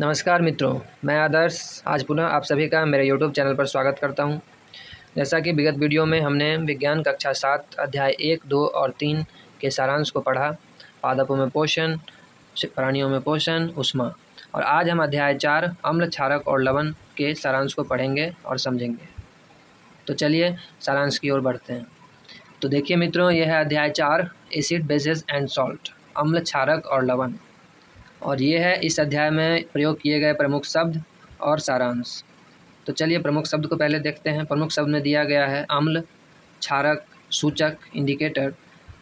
नमस्कार मित्रों, मैं आदर्श आज पुनः आप सभी का मेरे YouTube चैनल पर स्वागत करता हूं। जैसा कि विगत वीडियो में हमने विज्ञान कक्षा 7 अध्याय 1, 2 और 3 के सारांश को पढ़ा। पादपों में पोषण, प्राणियों में पोषण, ऊष्मा। और आज हम अध्याय 4 अम्ल, क्षारक और लवण के सारांश को पढ़ेंगे और समझेंगे। तो चलिए सारांश की ओर बढ़ते हैं। तो देखिए मित्रों, यह है अध्याय 4 एसिड, बेसेस एंड सॉल्ट, अम्ल, क्षारक और लवण। और ये है इस अध्याय में प्रयोग किए गए प्रमुख शब्द और सारांश। तो चलिए प्रमुख शब्द को पहले देखते हैं। प्रमुख शब्द में दिया गया है अम्ल, क्षारक, सूचक, इंडिकेटर,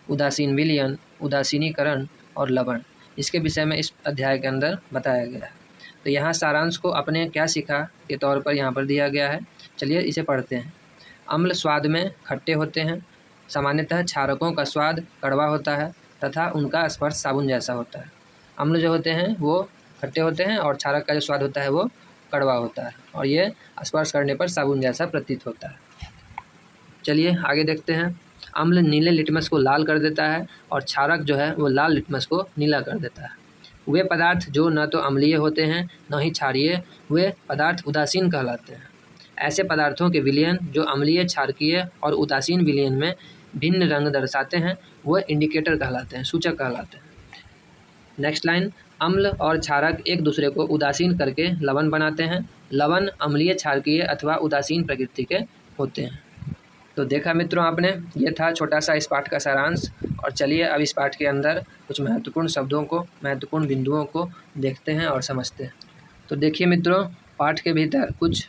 उदासीन विलयन, उदासीनीकरण और लवण। इसके विषय में इस अध्याय के अंदर बताया गया है। तो यहाँ सारांश को अपने क्या सीखा के तौर पर यहाँ पर दिया गया है। चलिए इसे पढ़ते हैं। अम्ल स्वाद में खट्टे होते हैं। सामान्यतः क्षारकों का स्वाद कड़वा होता है तथा उनका स्पर्श साबुन जैसा होता है। अम्ल जो होते हैं वो खट्टे होते हैं और क्षारक का जो स्वाद होता है वो कड़वा होता है और ये स्पर्श करने पर साबुन जैसा प्रतीत होता है। चलिए आगे देखते हैं। अम्ल नीले लिटमस को लाल कर देता है और क्षारक जो है वो लाल लिटमस को नीला कर देता है। वे पदार्थ जो न तो अम्लीय होते हैं न ही क्षारीय, वे पदार्थ उदासीन कहलाते हैं। ऐसे पदार्थों के विलयन जो अम्लीय, क्षारकीय और उदासीन विलयन में भिन्न रंग दर्शाते हैं वह इंडिकेटर कहलाते हैं, सूचक कहलाते हैं। नेक्स्ट लाइन, अम्ल और क्षारक एक दूसरे को उदासीन करके लवण बनाते हैं। लवण अम्लीय, क्षारकीय अथवा उदासीन प्रकृति के होते हैं। तो देखा मित्रों आपने, ये था छोटा सा इस पाठ का सारांश। और चलिए अब इस पाठ के अंदर कुछ महत्वपूर्ण शब्दों को, महत्वपूर्ण बिंदुओं को देखते हैं और समझते हैं। तो देखिए मित्रों, पाठ के भीतर कुछ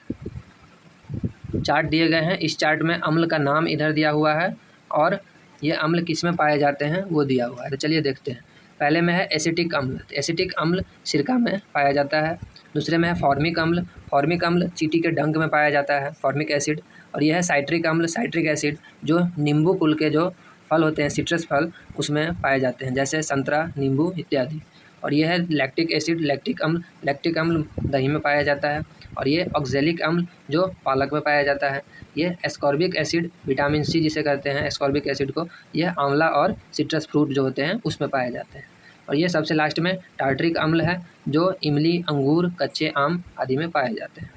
चार्ट दिए गए हैं। इस चार्ट में अम्ल का नाम इधर दिया हुआ है और ये अम्ल किस में पाए जाते हैं वो दिया हुआ है। तो चलिए देखते हैं। पहले में है एसिटिक अम्ल। एसिटिक अम्ल सिरका में पाया जाता है। दूसरे में है फॉर्मिक अम्ल। फॉर्मिक अम्ल चींटी के डंक में पाया जाता है, फॉर्मिक एसिड। और यह है साइट्रिक अम्ल, साइट्रिक एसिड, जो नींबू कुल के जो फल होते हैं, सिट्रस फल, उसमें पाए जाते हैं, जैसे संतरा, नींबू इत्यादि। और यह है लैक्टिक एसिड, लैक्टिक अम्ल। लैक्टिक अम्ल दही में पाया जाता है। और ये ऑक्जेलिक अम्ल जो पालक में पाया जाता है। ये एस्कॉर्बिक एसिड, विटामिन सी जिसे कहते हैं एस्कॉर्बिक एसिड को, यह आंवला और सिट्रस फ्रूट जो होते हैं उसमें पाए जाते हैं। और ये सबसे लास्ट में टार्ट्रिक अम्ल है, जो इमली, अंगूर, कच्चे आम आदि में पाए जाते हैं।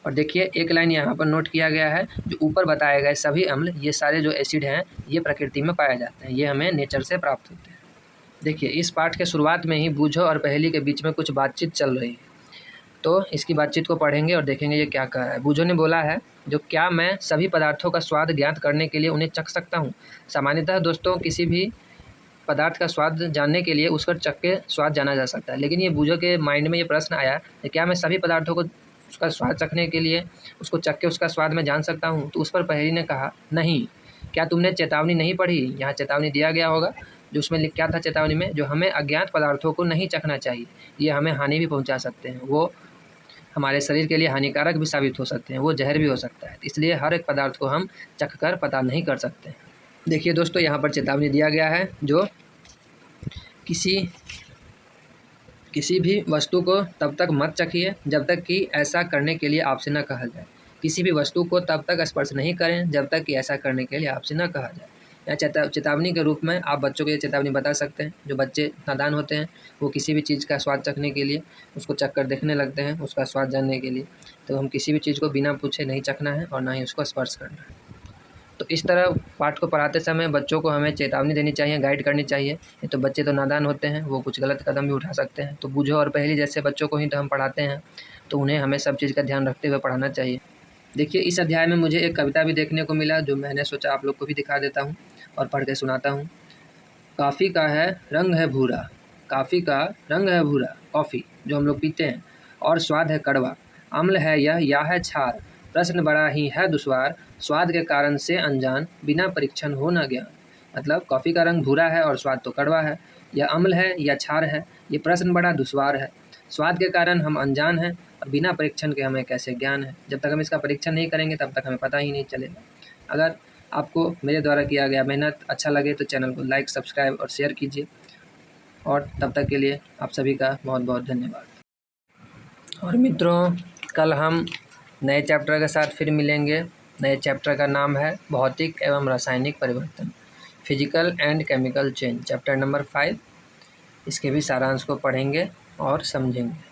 और देखिए एक लाइन यहाँ पर नोट किया गया है, जो ऊपर बताए गए सभी अम्ल, ये सारे जो एसिड हैं ये प्रकृति में पाए जाते हैं, ये हमें नेचर से प्राप्त होते हैं। देखिए इस पाठ के शुरुआत में ही बूझो और पहेली के बीच में कुछ बातचीत चल रही है। तो इसकी बातचीत को पढ़ेंगे और देखेंगे ये क्या कह रहा है। बूझो ने बोला है, जो क्या मैं सभी पदार्थों का स्वाद ज्ञात करने के लिए उन्हें चख सकता हूँ। सामान्यतः दोस्तों किसी भी पदार्थ का स्वाद जानने के लिए उसका चख के स्वाद जाना जा सकता है, लेकिन ये बूझो के माइंड में ये प्रश्न आया कि क्या मैं सभी पदार्थों को उसका स्वाद चखने के लिए उसको चख के उसका स्वाद मैं जान सकता हूँ। तो उस पर पहेली ने कहा, नहीं। क्या तुमने चेतावनी नहीं पढ़ी? यहाँ चेतावनी दिया गया होगा, जो उसमें क्या था चेतावनी में, जो हमें अज्ञात पदार्थों को नहीं चखना चाहिए, ये हमें हानि भी पहुँचा सकते हैं, वो हमारे शरीर के लिए हानिकारक भी साबित हो सकते हैं, वो जहर भी हो सकता है। इसलिए हर एक पदार्थ को हम चख कर पता नहीं कर सकते। देखिए दोस्तों, यहाँ पर चेतावनी दिया गया है, जो किसी भी वस्तु को तब तक मत चखिए जब तक कि ऐसा करने के लिए आपसे न कहा जाए। किसी भी वस्तु को तब तक स्पर्श नहीं करें जब तक कि ऐसा करने के लिए आपसे न कहा जाए। या चेतावनी के रूप में आप बच्चों को ये चेतावनी बता सकते हैं। जो बच्चे नादान होते हैं वो किसी भी चीज़ का स्वाद चखने के लिए उसको चख कर देखने लगते हैं, उसका स्वाद जानने के लिए। तो हम किसी भी चीज़ को बिना पूछे नहीं चखना है और ना ही उसको स्पर्श करना है। तो इस तरह पाठ को पढ़ाते समय बच्चों को हमें चेतावनी देनी चाहिए, गाइड करनी चाहिए। नहीं तो बच्चे तो नादान होते हैं, वो कुछ गलत कदम भी उठा सकते हैं। तो बूझो और पहेली जैसे बच्चों को ही तो हम पढ़ाते हैं, तो उन्हें हमें सब चीज़ का ध्यान रखते हुए पढ़ाना चाहिए। देखिए इस अध्याय में मुझे एक कविता भी देखने को मिला, जो मैंने सोचा आप लोग को भी दिखा देता हूँ और पढ़ के सुनाता हूँ। कॉफ़ी का है रंग है भूरा, कॉफ़ी का रंग है भूरा, कॉफ़ी जो हम लोग पीते हैं, और स्वाद है कड़वा। अम्ल है यह या है क्षार, प्रश्न बड़ा ही है दुश्वार, स्वाद के कारण से अनजान, बिना परीक्षण हो न ज्ञान। मतलब कॉफ़ी का रंग भूरा है और स्वाद तो कड़वा है, यह अम्ल है या क्षार है, ये प्रश्न बड़ा दुश्वार है। स्वाद के कारण हम अनजान हैं और बिना परीक्षण के हमें कैसे ज्ञान है। जब तक हम इसका परीक्षण नहीं करेंगे तब तक हमें पता ही नहीं चलेगा। अगर आपको मेरे द्वारा किया गया मेहनत अच्छा लगे तो चैनल को लाइक, सब्सक्राइब और शेयर कीजिए। और तब तक के लिए आप सभी का बहुत बहुत धन्यवाद। और मित्रों, कल हम नए चैप्टर के साथ फिर मिलेंगे। नए चैप्टर का नाम है भौतिक एवं रासायनिक परिवर्तन, physical and chemical change, chapter number 5। इसके भी सारांश को पढ़ेंगे और समझेंगे।